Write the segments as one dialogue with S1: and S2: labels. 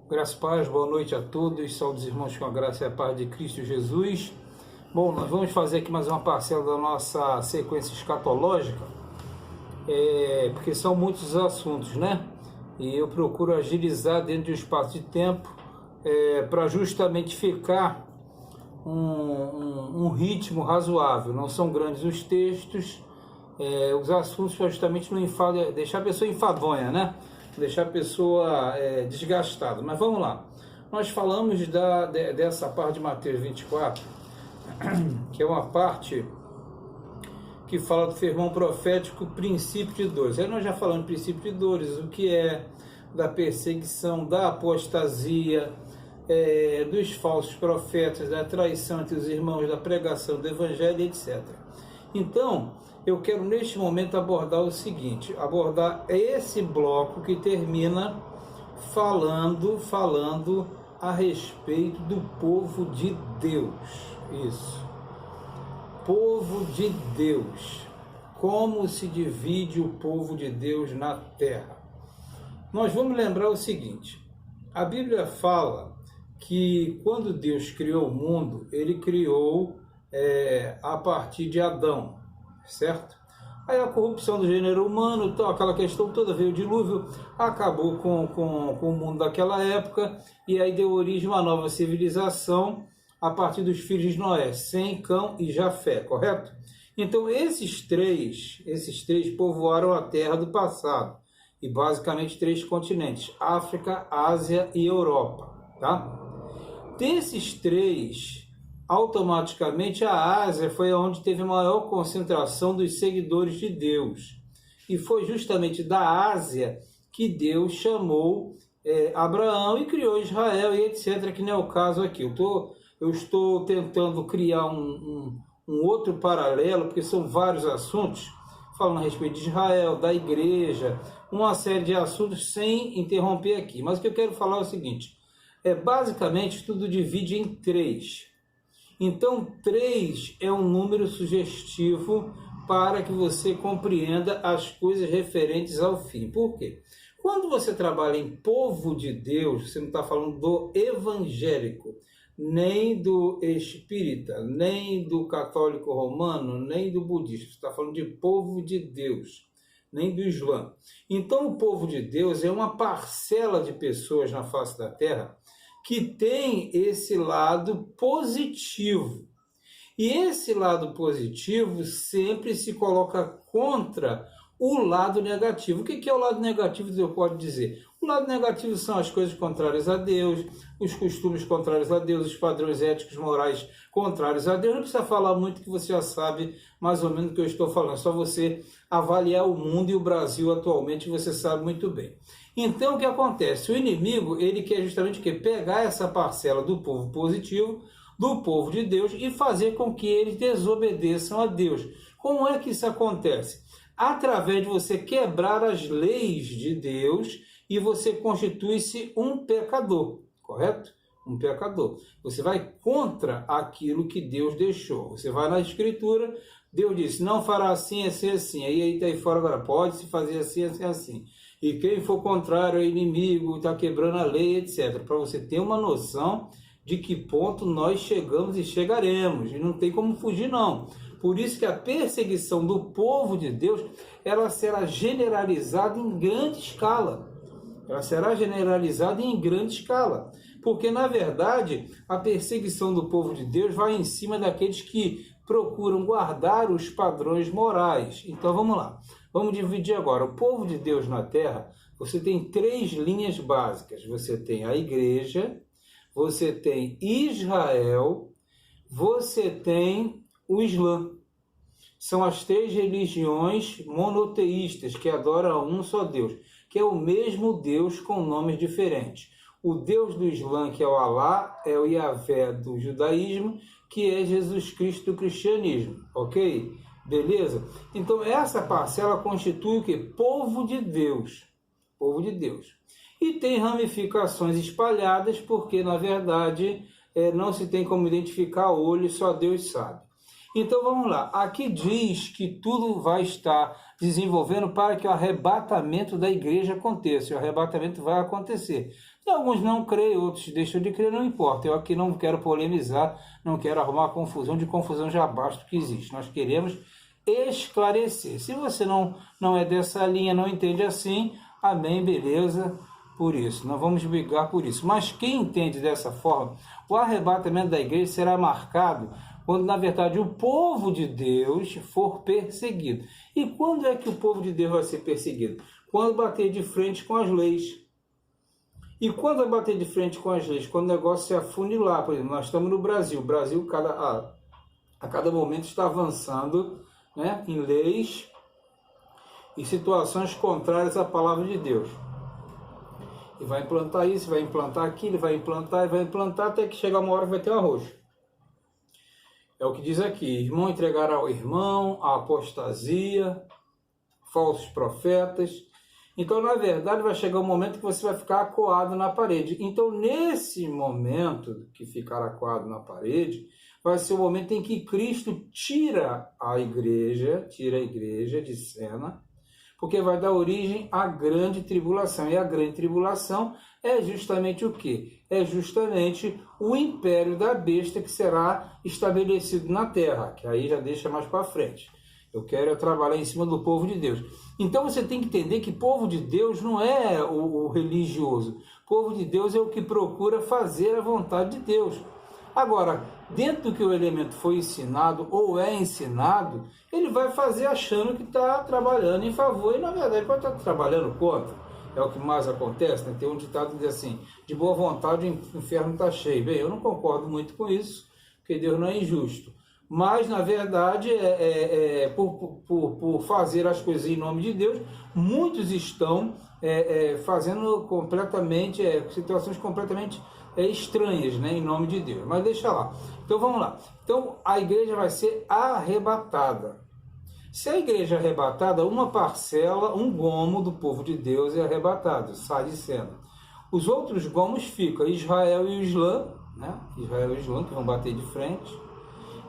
S1: Graças e paz, boa noite a todos, saúde irmãos com a graça e a paz de Cristo Jesus. Bom, nós vamos fazer aqui mais uma parcela da nossa sequência escatológica, porque são muitos assuntos, né? E eu procuro agilizar dentro de um espaço de tempo, para justamente ficar um ritmo razoável. Não são grandes os textos, os assuntos, para justamente não deixar a pessoa enfadonha, né? Deixar a pessoa desgastada. Mas vamos lá. Nós falamos dessa parte de Mateus 24, que é uma parte que fala do sermão profético, princípio de dores. Aí nós já falamos de princípio de dores, o que é da perseguição, da apostasia, dos falsos profetas, da traição entre os irmãos, da pregação do evangelho, etc. Então, eu quero neste momento abordar o seguinte, abordar esse bloco que termina falando a respeito do povo de Deus. Isso. Povo de Deus. Como se divide o povo de Deus na terra? Nós vamos lembrar o seguinte, a Bíblia fala que quando Deus criou o mundo, ele criou a partir de Adão, certo? Aí a corrupção do gênero humano, então, aquela questão toda, veio o dilúvio, acabou com o mundo daquela época, e aí deu origem a uma nova civilização a partir dos filhos de Noé, Sem, Cão e Jafé, correto? Então esses três povoaram a terra do passado, e basicamente 3 continentes, África, Ásia e Europa, tá? Desses 3, automaticamente a Ásia foi onde teve a maior concentração dos seguidores de Deus. E foi justamente da Ásia que Deus chamou Abraão e criou Israel e etc., que não é o caso aqui. Eu estou tentando criar um outro paralelo, porque são vários assuntos, falando a respeito de Israel, da igreja, uma série de assuntos sem interromper aqui. Mas o que eu quero falar é o seguinte, basicamente tudo divide em 3. Então, 3 é um número sugestivo para que você compreenda as coisas referentes ao fim. Por quê? Quando você trabalha em povo de Deus, você não está falando do evangélico, nem do espírita, nem do católico romano, nem do budista. Você está falando de povo de Deus, nem do Islã. Então, o povo de Deus é uma parcela de pessoas na face da terra que tem esse lado positivo. E esse lado positivo sempre se coloca contra o lado negativo. O que é o lado negativo, eu posso dizer? O lado negativo são as coisas contrárias a Deus, os costumes contrários a Deus, os padrões éticos, morais contrários a Deus. Não precisa falar muito, que você já sabe mais ou menos o que eu estou falando. É só você avaliar o mundo e o Brasil atualmente, você sabe muito bem. Então, o que acontece? O inimigo, ele quer justamente o quê? Pegar essa parcela do povo positivo, do povo de Deus, e fazer com que eles desobedeçam a Deus. Como é que isso acontece? Através de você quebrar as leis de Deus e você constitui-se um pecador, correto? Um pecador. Você vai contra aquilo que Deus deixou. Você vai na Escritura, Deus disse, não fará assim, assim, assim. Aí está aí fora agora, pode-se fazer assim, assim, assim. E quem for contrário é inimigo, está quebrando a lei, etc. Para você ter uma noção de que ponto nós chegamos e chegaremos. E não tem como fugir, não. Por isso que a perseguição do povo de Deus, ela será generalizada em grande escala. Ela será generalizada em grande escala. Porque, na verdade, a perseguição do povo de Deus vai em cima daqueles que procuram guardar os padrões morais. Então, vamos lá. Vamos dividir agora. O povo de Deus na Terra, você tem 3 linhas básicas. Você tem a igreja, você tem Israel, você tem o Islã. São as 3 religiões monoteístas que adoram um só Deus, que é o mesmo Deus com nomes diferentes. O Deus do Islã, que é o Alá, é o Yahvé do judaísmo, que é Jesus Cristo do cristianismo, ok? Beleza? Então essa parcela constitui o quê? Povo de Deus. Povo de Deus. E tem ramificações espalhadas, porque na verdade não se tem como identificar a olho, só Deus sabe. Então vamos lá, aqui diz que tudo vai estar desenvolvendo para que o arrebatamento da igreja aconteça, o arrebatamento vai acontecer. E alguns não creem, outros deixam de crer, não importa, eu aqui não quero polemizar, não quero arrumar confusão, de confusão já basta o que existe, nós queremos esclarecer. Se você não é dessa linha, não entende assim, amém, beleza, por isso, não vamos brigar por isso. Mas quem entende dessa forma, o arrebatamento da igreja será marcado quando, na verdade, o povo de Deus for perseguido. E quando é que o povo de Deus vai ser perseguido? Quando bater de frente com as leis. E quando bater de frente com as leis? Quando o negócio se afunilar. Por exemplo, nós estamos no Brasil. O Brasil, a cada momento, está avançando, né, em leis e situações contrárias à palavra de Deus. E vai implantar isso, vai implantar aquilo, vai implantar, até que chega uma hora que vai ter um arroz. É o que diz aqui, irmão entregará ao irmão, a apostasia, falsos profetas. Então, na verdade, vai chegar um momento que você vai ficar acuado na parede. Então, nesse momento que ficar acuado na parede, vai ser o momento em que Cristo tira a igreja de cena, porque vai dar origem à grande tribulação. E a grande tribulação é justamente o quê? É justamente o império da besta que será estabelecido na terra, que aí já deixa mais para frente. Eu quero trabalhar em cima do povo de Deus. Então você tem que entender que povo de Deus não é o religioso. Povo de Deus é o que procura fazer a vontade de Deus. Agora, dentro do que o elemento foi ensinado ou é ensinado, ele vai fazer achando que está trabalhando em favor e, na verdade, pode estar trabalhando contra. É o que mais acontece, né? Tem um ditado que diz assim, de boa vontade o inferno está cheio. Bem, eu não concordo muito com isso, porque Deus não é injusto. Mas, na verdade, por fazer as coisas em nome de Deus, muitos estão fazendo completamente, situações completamente estranhas, né, em nome de Deus. Mas deixa lá. Então, vamos lá. Então, a igreja vai ser arrebatada. Se a igreja é arrebatada, uma parcela, um gomo do povo de Deus é arrebatado, sai de cena. Os outros gomos ficam Israel e o Islã, né? Israel e o Islã, que vão bater de frente.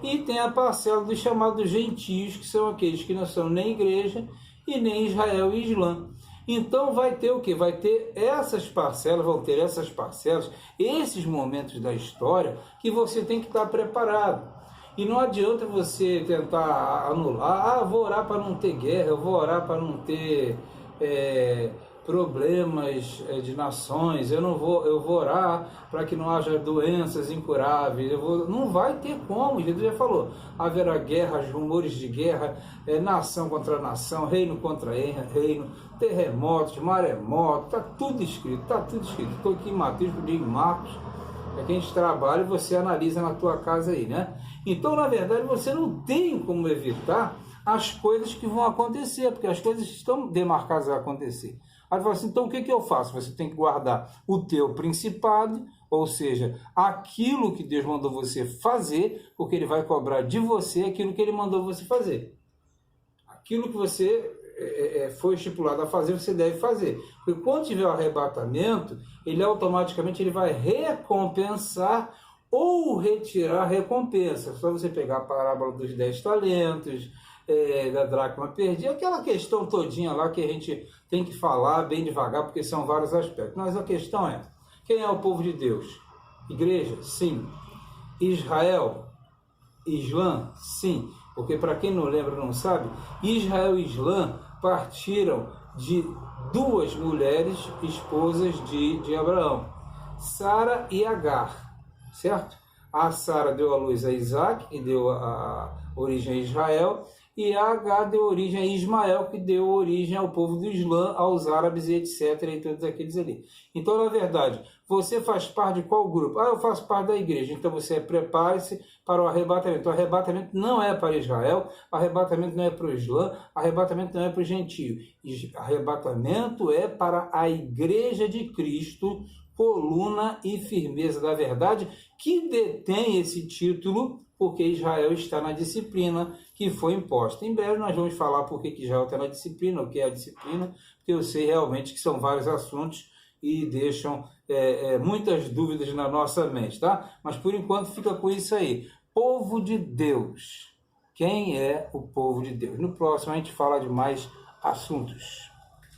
S1: E tem a parcela dos chamados gentios, que são aqueles que não são nem igreja e nem Israel e Islã. Então vai ter o quê? Vai ter essas parcelas, vão ter essas parcelas, esses momentos da história que você tem que estar preparado. E não adianta você tentar anular, vou orar para não ter guerra, eu vou orar para não ter problemas de nações, eu vou orar para que não haja doenças incuráveis, não vai ter como, Jesus já falou, haverá guerras, rumores de guerra, nação contra nação, reino contra reino, terremotos, maremotos, está tudo escrito, estou aqui em Mateus, em Marcos, é que a gente trabalha e você analisa na tua casa aí, né? Então, na verdade, você não tem como evitar as coisas que vão acontecer, porque as coisas estão demarcadas a acontecer. Aí você fala assim, então o que eu faço? Você tem que guardar o teu principado, ou seja, aquilo que Deus mandou você fazer, porque Ele vai cobrar de você aquilo que Ele mandou você fazer. Aquilo que você foi estipulado a fazer, você deve fazer. Porque quando tiver o arrebatamento, Ele automaticamente vai recompensar ou retirar a recompensa. Só você pegar a parábola dos 10 talentos, da dracma perdida, aquela questão todinha lá que a gente tem que falar bem devagar, porque são vários aspectos. Mas a questão é, quem é o povo de Deus? Igreja? Sim. Israel? Islã? Sim. Porque para quem não lembra, não sabe, Israel e Islã partiram de duas mulheres, esposas de Abraão, Sara e Agar, certo? A Sara deu a luz a Isaac, que deu a origem a Israel, e a Agar deu origem a Ismael, que deu origem ao povo do Islã, aos árabes e etc, e todos aqueles ali. Então, na verdade, você faz parte de qual grupo? Eu faço parte da igreja. Então, você prepare-se para o arrebatamento. O arrebatamento não é para Israel, o arrebatamento não é para o Islã, o arrebatamento não é para o gentio. Arrebatamento é para a igreja de Cristo, coluna e firmeza da verdade, que detém esse título, porque Israel está na disciplina que foi imposta. Em breve nós vamos falar por que Israel está na disciplina, o que é a disciplina, porque eu sei realmente que são vários assuntos e deixam muitas dúvidas na nossa mente, tá? Mas por enquanto fica com isso aí. Povo de Deus, quem é o povo de Deus. No próximo a gente fala de mais assuntos.